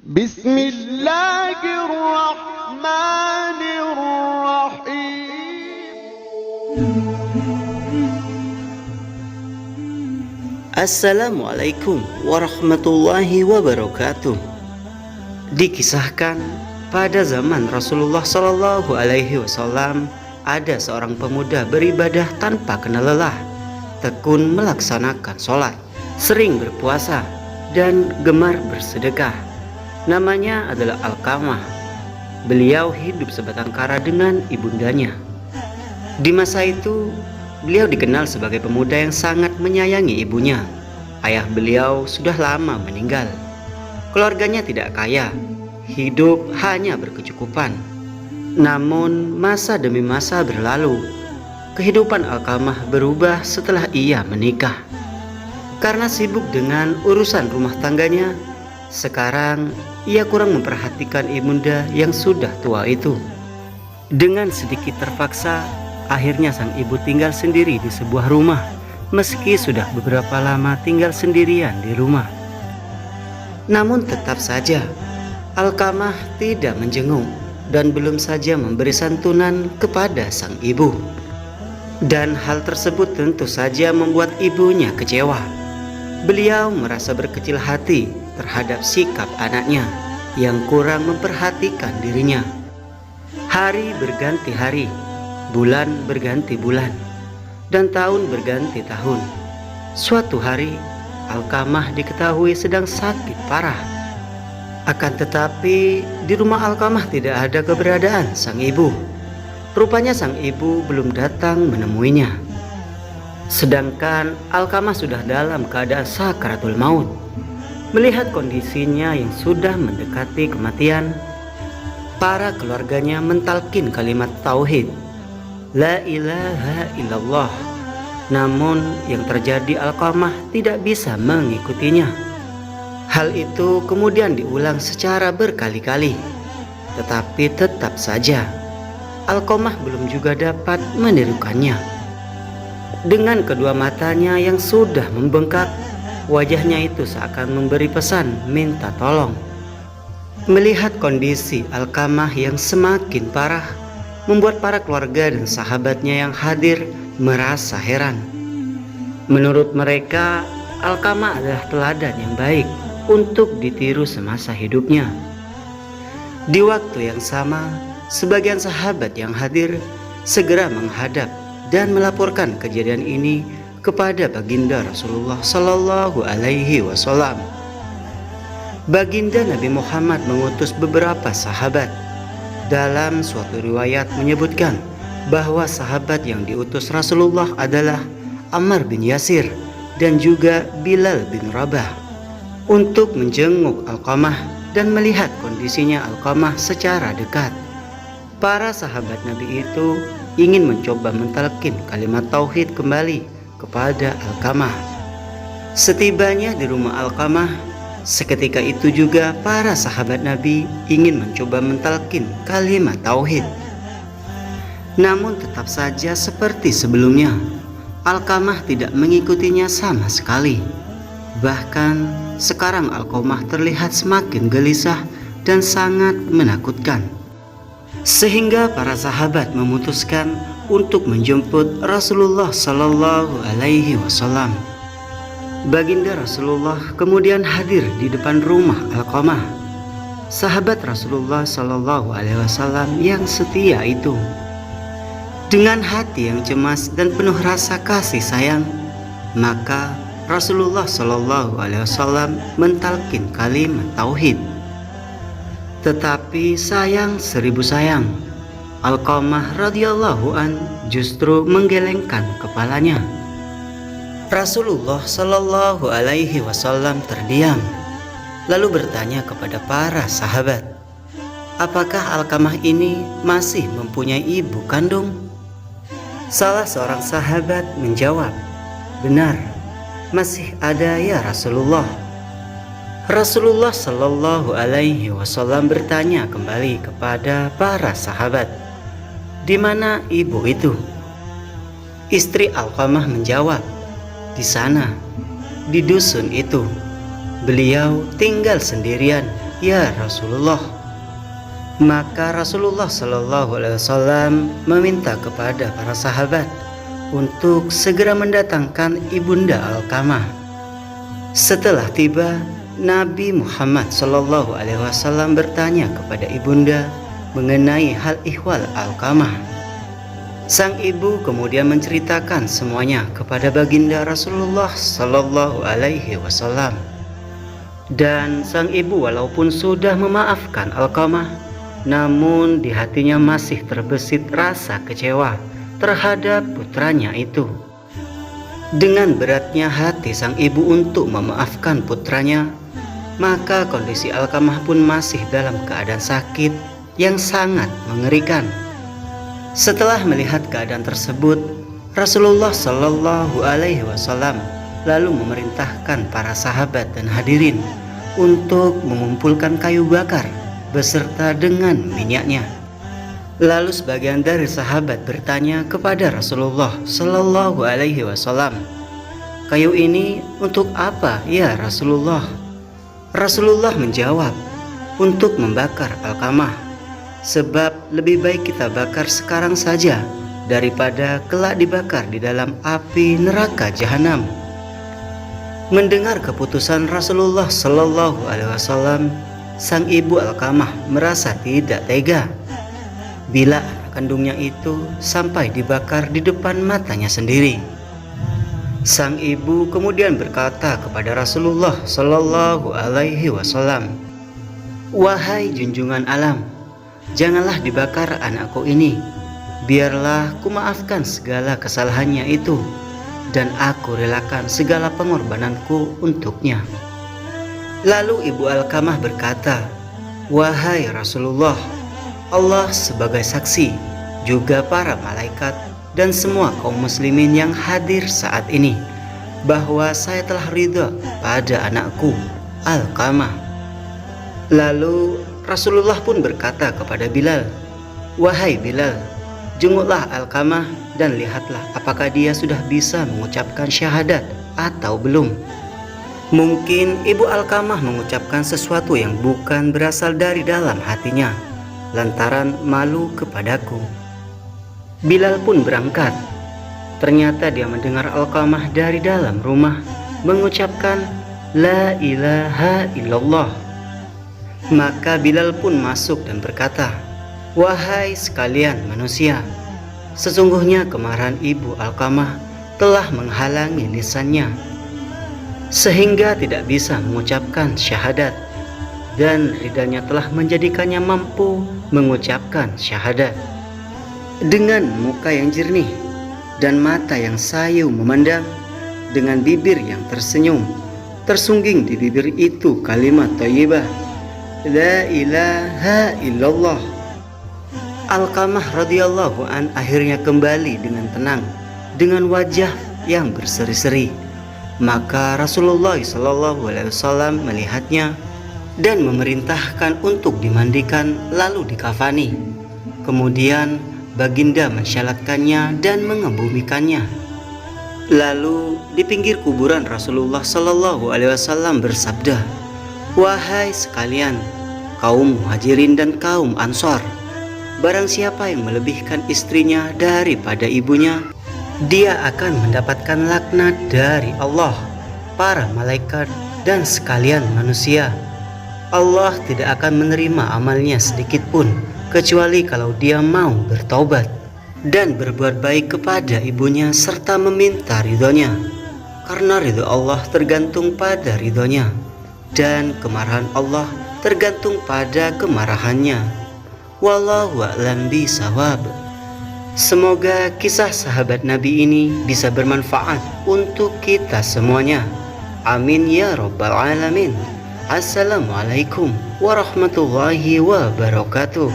Bismillahirrahmanirrahim. Assalamualaikum warahmatullahi wabarakatuh. Dikisahkan pada zaman Rasulullah Shallallahu Alaihi Wasallam ada seorang pemuda beribadah tanpa kenal lelah, tekun melaksanakan sholat, sering berpuasa, dan gemar bersedekah. Namanya adalah Alqamah. Beliau hidup sebatang kara dengan ibundanya. Di masa itu, beliau dikenal sebagai pemuda yang sangat menyayangi ibunya. Ayah beliau sudah lama meninggal. Keluarganya tidak kaya, hidup hanya berkecukupan. Namun masa demi masa berlalu. Kehidupan Alqamah berubah setelah ia menikah. Karena sibuk dengan urusan rumah tangganya, sekarang ia kurang memperhatikan ibunda yang sudah tua itu. Dengan sedikit terpaksa, akhirnya sang ibu tinggal sendiri di sebuah rumah, meski sudah beberapa lama tinggal sendirian di rumah. Namun tetap saja, Alqamah tidak menjenguk dan belum saja memberi santunan kepada sang ibu. Dan hal tersebut tentu saja membuat ibunya kecewa. Beliau merasa berkecil hati terhadap sikap anaknya yang kurang memperhatikan dirinya. Hari berganti hari, bulan berganti bulan, dan tahun berganti tahun. Suatu hari, Alqamah diketahui sedang sakit parah. Akan tetapi, di rumah Alqamah tidak ada keberadaan sang ibu. Rupanya sang ibu belum datang menemuinya. Sedangkan Alqamah sudah dalam keadaan sakaratul maut. Melihat kondisinya yang sudah mendekati kematian, para keluarganya mentalkin kalimat tauhid, La ilaha illallah. Namun yang terjadi, Alqamah tidak bisa mengikutinya. Hal itu kemudian diulang secara berkali-kali. Tetapi tetap saja Alqamah belum juga dapat menirukannya. Dengan kedua matanya yang sudah membengkak, wajahnya itu seakan memberi pesan minta tolong. Melihat kondisi Alqamah yang semakin parah, membuat para keluarga dan sahabatnya yang hadir merasa heran. Menurut mereka, Alqamah adalah teladan yang baik untuk ditiru semasa hidupnya. Di waktu yang sama, sebagian sahabat yang hadir segera menghadap dan melaporkan kejadian ini kepada baginda Rasulullah Sallallahu Alaihi Wasallam. Baginda Nabi Muhammad mengutus beberapa sahabat. Dalam suatu riwayat menyebutkan bahwa sahabat yang diutus Rasulullah adalah Ammar bin Yasir dan juga Bilal bin Rabah untuk menjenguk Alqamah dan melihat kondisinya Alqamah secara dekat. Para sahabat Nabi itu ingin mencoba mentalkin kalimat tauhid kembali kepada Alqamah. Setibanya di rumah Alqamah, seketika itu juga para sahabat Nabi ingin mencoba mentalkin kalimat tauhid. Namun tetap saja seperti sebelumnya, Alqamah tidak mengikutinya sama sekali. Bahkan sekarang Alqamah terlihat semakin gelisah dan sangat menakutkan. Sehingga para sahabat memutuskan untuk menjemput Rasulullah Sallallahu Alaihi Wasallam. Baginda Rasulullah kemudian hadir di depan rumah Alqamah. Sahabat Rasulullah Sallallahu Alaihi Wasallam yang setia itu, dengan hati yang cemas dan penuh rasa kasih sayang, maka Rasulullah Sallallahu Alaihi Wasallam mentalkin kalimat tauhid. Tetapi sayang seribu sayang, Alqamah radhiyallahu an justru menggelengkan kepalanya. Rasulullah Sallallahu Alaihi Wasallam terdiam, lalu bertanya kepada para sahabat, apakah Alqamah ini masih mempunyai ibu kandung? Salah seorang sahabat menjawab, benar, masih ada ya Rasulullah. Rasulullah Sallallahu Alaihi Wasallam bertanya kembali kepada para sahabat, di mana ibu itu? Istri Alqamah menjawab, di sana, di dusun itu. Beliau tinggal sendirian ya Rasulullah?" Maka Rasulullah Shallallahu Alaihi Wasallam meminta kepada para sahabat untuk segera mendatangkan ibunda Alqamah. Setelah tiba, Nabi Muhammad Shallallahu Alaihi Wasallam bertanya kepada ibunda mengenai hal ihwal Alqamah. Sang ibu kemudian menceritakan semuanya kepada baginda Rasulullah Shallallahu Alaihi Wasallam. Dan sang ibu walaupun sudah memaafkan Alqamah, namun di hatinya masih terbesit rasa kecewa terhadap putranya itu. Dengan beratnya hati sang ibu untuk memaafkan putranya, maka kondisi Alqamah pun masih dalam keadaan sakit yang sangat mengerikan. Setelah melihat keadaan tersebut, Rasulullah Shallallahu Alaihi Wasallam lalu memerintahkan para sahabat dan hadirin untuk mengumpulkan kayu bakar beserta dengan minyaknya. Lalu sebagian dari sahabat bertanya kepada Rasulullah Shallallahu Alaihi Wasallam, "Kayu ini untuk apa ya Rasulullah?" Rasulullah menjawab, "Untuk membakar Alqamah, sebab lebih baik kita bakar sekarang saja daripada kelak dibakar di dalam api neraka jahanam." Mendengar keputusan Rasulullah Shallallahu Alaihi Wasallam, sang ibu Alqamah merasa tidak tega bila anak kandungnya itu sampai dibakar di depan matanya sendiri. Sang ibu kemudian berkata kepada Rasulullah Shallallahu Alaihi Wasallam, "Wahai junjungan alam, janganlah dibakar anakku ini. Biarlah kumaafkan segala kesalahannya itu, dan aku relakan segala pengorbananku untuknya." Lalu ibu Alqamah berkata, "Wahai Rasulullah, Allah sebagai saksi, juga para malaikat dan semua kaum muslimin yang hadir saat ini, bahwa saya telah ridha pada anakku Alqamah." Lalu Rasulullah pun berkata kepada Bilal, "Wahai Bilal, jenguklah Alqamah dan lihatlah apakah dia sudah bisa mengucapkan syahadat atau belum. Mungkin ibu Alqamah mengucapkan sesuatu yang bukan berasal dari dalam hatinya, lantaran malu kepadaku." Bilal pun berangkat. Ternyata dia mendengar Alqamah dari dalam rumah mengucapkan "La ilaha illallah." Maka Bilal pun masuk dan berkata, "Wahai sekalian manusia, sesungguhnya kemarahan ibu Alqamah telah menghalangi lisannya sehingga tidak bisa mengucapkan syahadat, dan ridanya telah menjadikannya mampu mengucapkan syahadat." Dengan muka yang jernih dan mata yang sayu memandang, dengan bibir yang tersenyum, tersungging di bibir itu kalimat thayyibah, "La ilaha illallah." Alqamah radhiyallahu an akhirnya kembali dengan tenang, dengan wajah yang berseri-seri. Maka Rasulullah SAW melihatnya dan memerintahkan untuk dimandikan lalu dikafani. Kemudian baginda mensyalatkannya dan mengebumikannya. Lalu di pinggir kuburan Rasulullah SAW bersabda, "Wahai sekalian, kaum muhajirin dan kaum ansor, barang siapa yang melebihkan istrinya daripada ibunya, dia akan mendapatkan laknat dari Allah, para malaikat, dan sekalian manusia. Allah tidak akan menerima amalnya sedikit pun, kecuali kalau dia mau bertaubat dan berbuat baik kepada ibunya serta meminta ridhonya, karena ridho Allah tergantung pada ridhonya, dan kemarahan Allah tergantung pada kemarahannya. Wallahu a'lam bishawab." Semoga kisah sahabat Nabi ini bisa bermanfaat untuk kita semuanya. Amin ya rabbal alamin. Assalamualaikum warahmatullahi wabarakatuh.